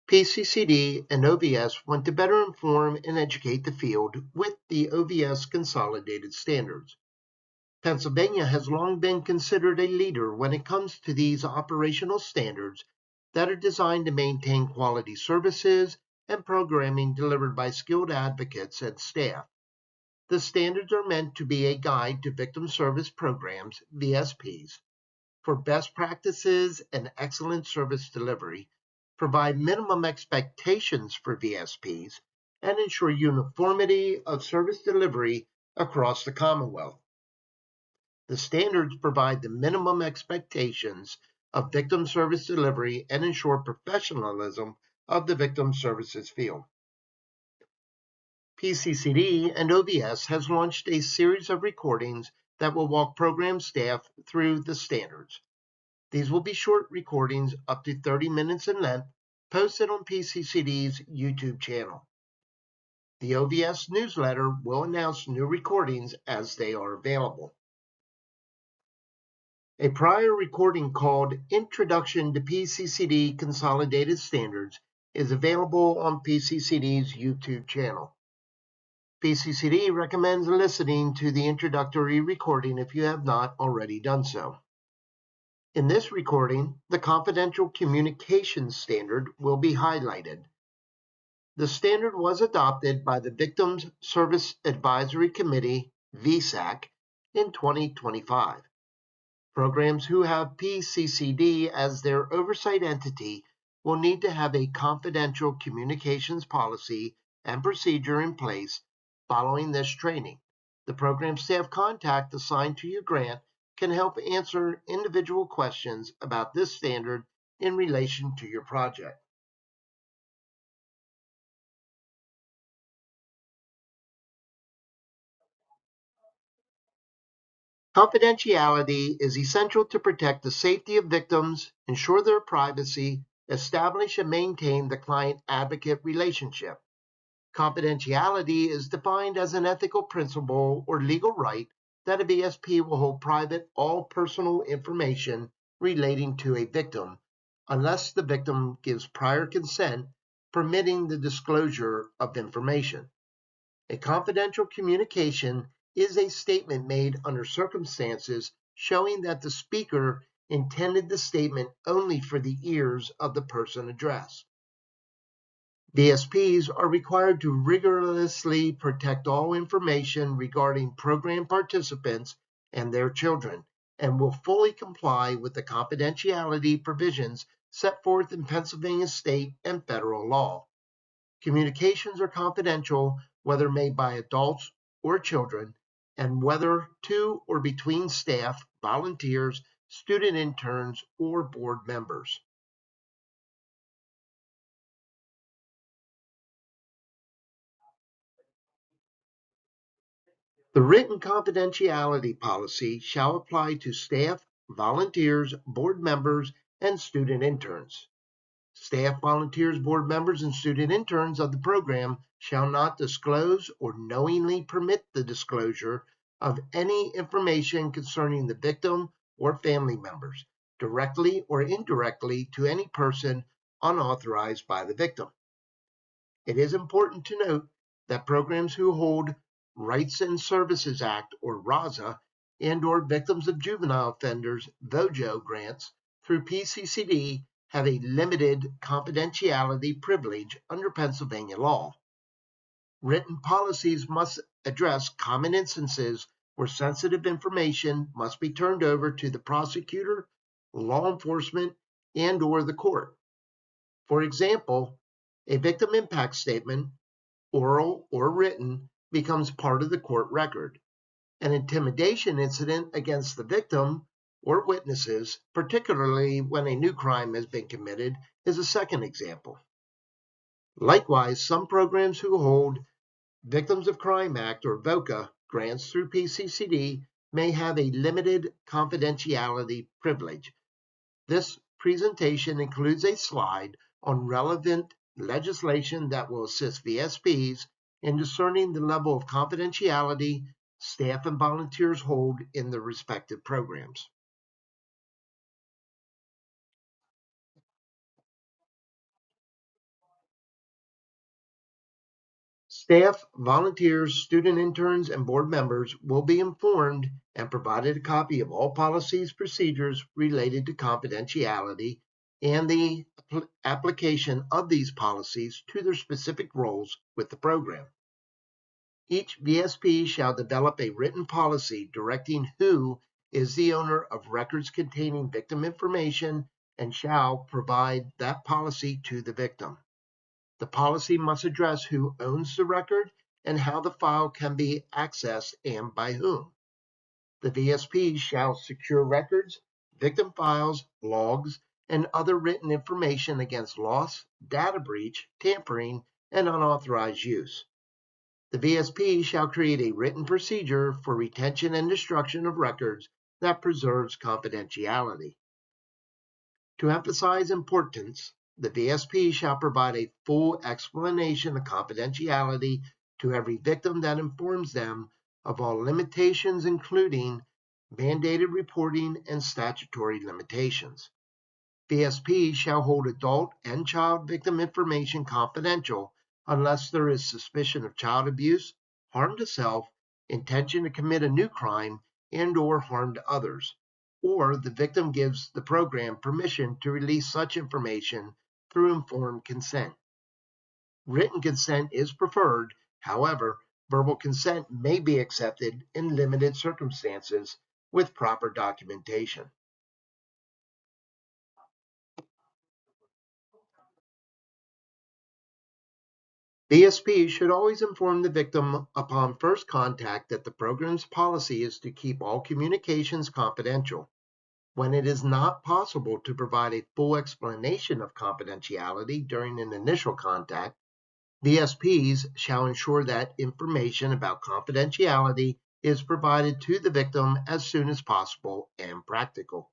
PCCD and OVS want to better inform and educate the field with the OVS consolidated standards. Pennsylvania has long been considered a leader when it comes to these operational standards that are designed to maintain quality services and programming delivered by skilled advocates and staff. The standards are meant to be a guide to victim service programs, VSPs, for best practices and excellent service delivery, provide minimum expectations for VSPs, and ensure uniformity of service delivery across the Commonwealth. The standards provide the minimum expectations of victim service delivery and ensure professionalism of the victim services field. PCCD and OVS has launched a series of recordings that will walk program staff through the standards. These will be short recordings up to 30 minutes in length, posted on PCCD's YouTube channel. The OVS newsletter will announce new recordings as they are available. A prior recording called Introduction to PCCD Consolidated Standards is available on PCCD's YouTube channel. PCCD recommends listening to the introductory recording if you have not already done so. In this recording, the confidential communications standard will be highlighted. The standard was adopted by the Victims Service Advisory Committee, VSAC, in 2025. Programs who have PCCD as their oversight entity will need to have a confidential communications policy and procedure in place following this training. The program staff contact assigned to your grant can help answer individual questions about this standard in relation to your project. Confidentiality is essential to protect the safety of victims, ensure their privacy, establish and maintain the client-advocate relationship. Confidentiality is defined as an ethical principle or legal right that a VSP will hold private all personal information relating to a victim, unless the victim gives prior consent permitting the disclosure of information. A confidential communication is a statement made under circumstances showing that the speaker intended the statement only for the ears of the person addressed. VSPs are required to rigorously protect all information regarding program participants and their children, and will fully comply with the confidentiality provisions set forth in Pennsylvania state and federal law. Communications are confidential whether made by adults or children, and whether to or between staff, volunteers, student interns, or board members. The written confidentiality policy shall apply to staff, volunteers, board members, and student interns. Staff, volunteers, board members, and student interns of the program shall not disclose or knowingly permit the disclosure of any information concerning the victim or family members, directly or indirectly to any person unauthorized by the victim. It is important to note that programs who hold Rights and Services Act or RASA and/or Victims of Juvenile Offenders VOJO grants through PCCD have a limited confidentiality privilege under Pennsylvania law. Written policies must address common instances where sensitive information must be turned over to the prosecutor, law enforcement, and/or the court. For example, a victim impact statement, oral or written, becomes part of the court record. An intimidation incident against the victim or witnesses, particularly when a new crime has been committed, is a second example. Likewise, some programs who hold Victims of Crime Act or VOCA grants through PCCD may have a limited confidentiality privilege. This presentation includes a slide on relevant legislation that will assist VSPs in discerning the level of confidentiality staff and volunteers hold in their respective programs. Staff, volunteers, student interns, and board members will be informed and provided a copy of all policies, procedures related to confidentiality and the application of these policies to their specific roles with the program. Each VSP shall develop a written policy directing who is the owner of records containing victim information and shall provide that policy to the victim. The policy must address who owns the record and how the file can be accessed and by whom. The VSP shall secure records, victim files, logs, and other written information against loss, data breach, tampering, and unauthorized use. The VSP shall create a written procedure for retention and destruction of records that preserves confidentiality. To emphasize importance, the VSP shall provide a full explanation of confidentiality to every victim that informs them of all limitations, including mandated reporting and statutory limitations. VSP shall hold adult and child victim information confidential unless there is suspicion of child abuse, harm to self, intention to commit a new crime, and/or harm to others, or the victim gives the program permission to release such information through informed consent. Written consent is preferred. However, verbal consent may be accepted in limited circumstances with proper documentation. VSP should always inform the victim upon first contact that the program's policy is to keep all communications confidential. When it is not possible to provide a full explanation of confidentiality during an initial contact, VSPs shall ensure that information about confidentiality is provided to the victim as soon as possible and practical.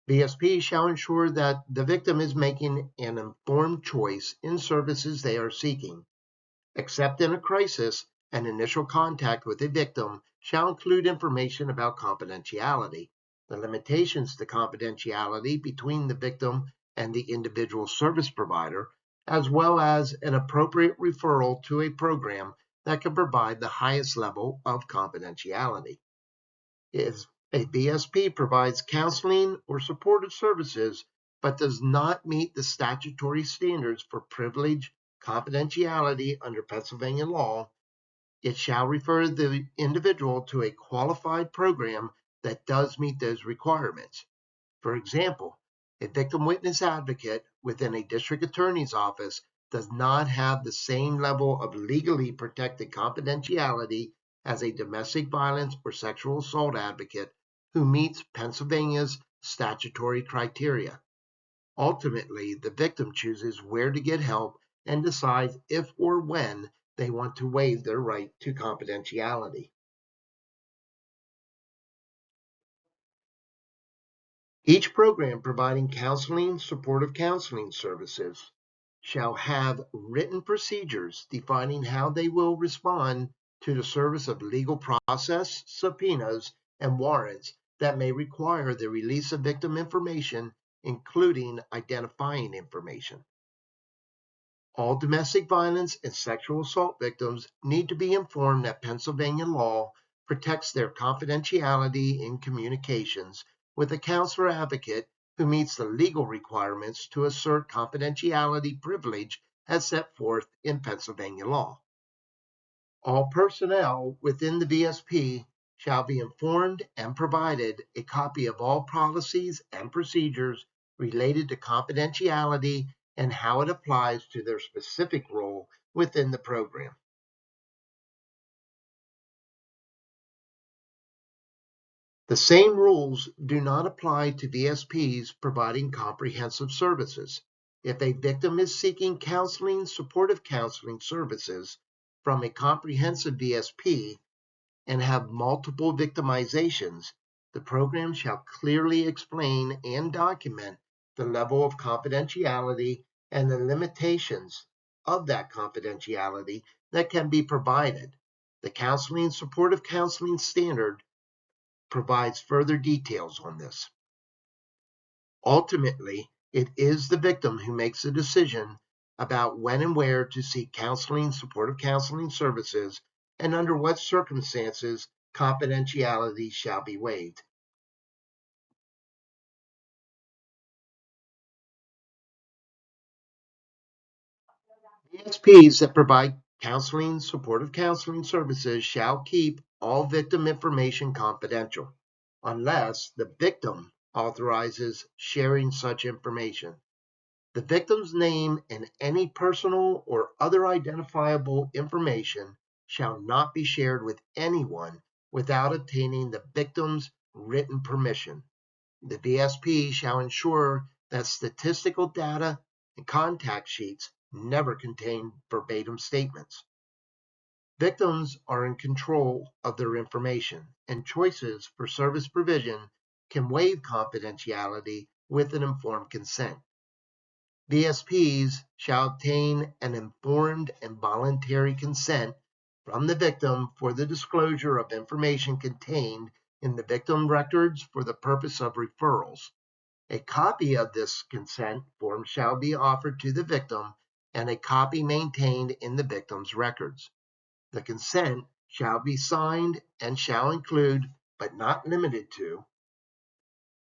VSP shall ensure that the victim is making an informed choice in services they are seeking. Except in a crisis, an initial contact with a victim shall include information about confidentiality, the limitations to confidentiality between the victim and the individual service provider, as well as an appropriate referral to a program that can provide the highest level of confidentiality. If a BSP provides counseling or supportive services but does not meet the statutory standards for privilege confidentiality under Pennsylvania law, it shall refer the individual to a qualified program that does meet those requirements. For example, a victim witness advocate within a district attorney's office does not have the same level of legally protected confidentiality as a domestic violence or sexual assault advocate who meets Pennsylvania's statutory criteria. Ultimately, the victim chooses where to get help and decides if or when they want to waive their right to confidentiality. Each program providing counseling, supportive counseling services shall have written procedures defining how they will respond to the service of legal process, subpoenas, and warrants that may require the release of victim information, including identifying information. All domestic violence and sexual assault victims need to be informed that Pennsylvania law protects their confidentiality in communications with a counselor advocate who meets the legal requirements to assert confidentiality privilege as set forth in Pennsylvania law. All personnel within the VSP shall be informed and provided a copy of all policies and procedures related to confidentiality and how it applies to their specific role within the program. The same rules do not apply to VSPs providing comprehensive services. If a victim is seeking counseling, supportive counseling services from a comprehensive VSP, and have multiple victimizations, the program shall clearly explain and document the level of confidentiality and the limitations of that confidentiality that can be provided. The Counseling Supportive Counseling Standard provides further details on this. Ultimately, it is the victim who makes the decision about when and where to seek counseling, supportive counseling services, and under what circumstances confidentiality shall be waived. VSPs that provide counseling, supportive counseling services shall keep all victim information confidential unless the victim authorizes sharing such information. The victim's name and any personal or other identifiable information shall not be shared with anyone without obtaining the victim's written permission. The VSP shall ensure that statistical data and contact sheets never contain verbatim statements. Victims are in control of their information, and choices for service provision can waive confidentiality with an informed consent. VSPs shall obtain an informed and voluntary consent from the victim for the disclosure of information contained in the victim records for the purpose of referrals. A copy of this consent form shall be offered to the victim and a copy maintained in the victim's records. The consent shall be signed and shall include, but not limited to,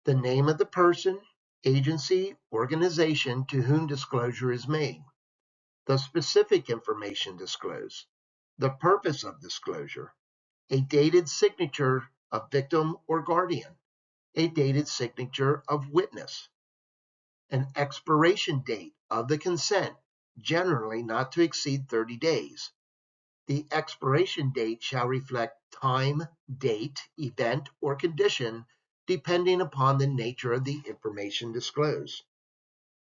the name of the person, agency, organization to whom disclosure is made, the specific information disclosed, the purpose of disclosure, a dated signature of victim or guardian, a dated signature of witness, an expiration date of the consent, generally not to exceed 30 days. The expiration date shall reflect time, date, event, or condition depending upon the nature of the information disclosed.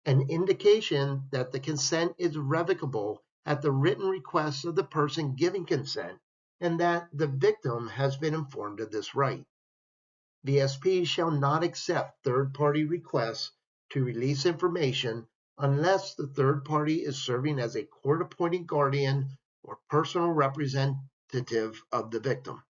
An indication that the consent is revocable at the written request of the person giving consent and that the victim has been informed of this right. VSP shall not accept third-party requests to release information unless the third party is serving as a court-appointed guardian or personal representative of the victim.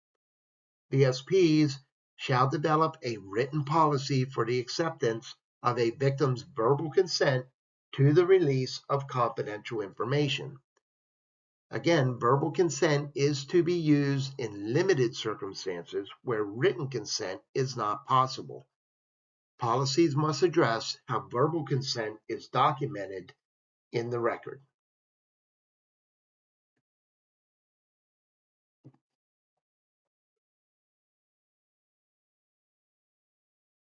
VSPs shall develop a written policy for the acceptance of a victim's verbal consent to the release of confidential information. Again, verbal consent is to be used in limited circumstances where written consent is not possible. Policies must address how verbal consent is documented in the record.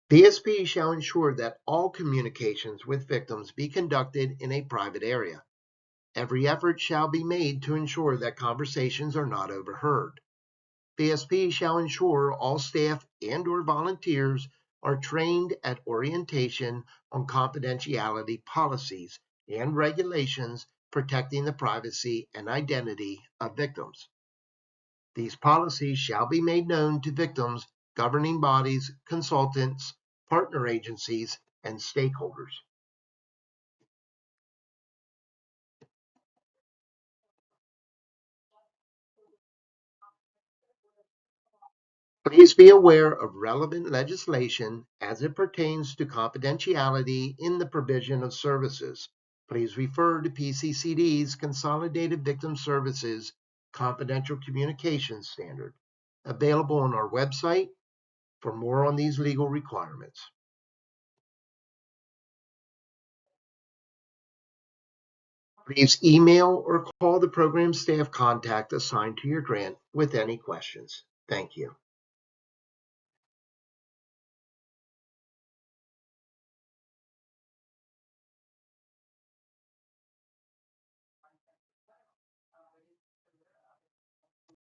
VSP shall ensure that all communications with victims be conducted in a private area. Every effort shall be made to ensure that conversations are not overheard. VSP shall ensure all staff and/or volunteers are trained at orientation on confidentiality policies and regulations protecting the privacy and identity of victims. These policies shall be made known to victims, governing bodies, consultants, partner agencies, and stakeholders. Please be aware of relevant legislation as it pertains to confidentiality in the provision of services. Please refer to PCCD's Consolidated Victim Services Confidential Communications Standard, available on our website for more on these legal requirements. Please email or call the program staff contact assigned to your grant with any questions. Thank you.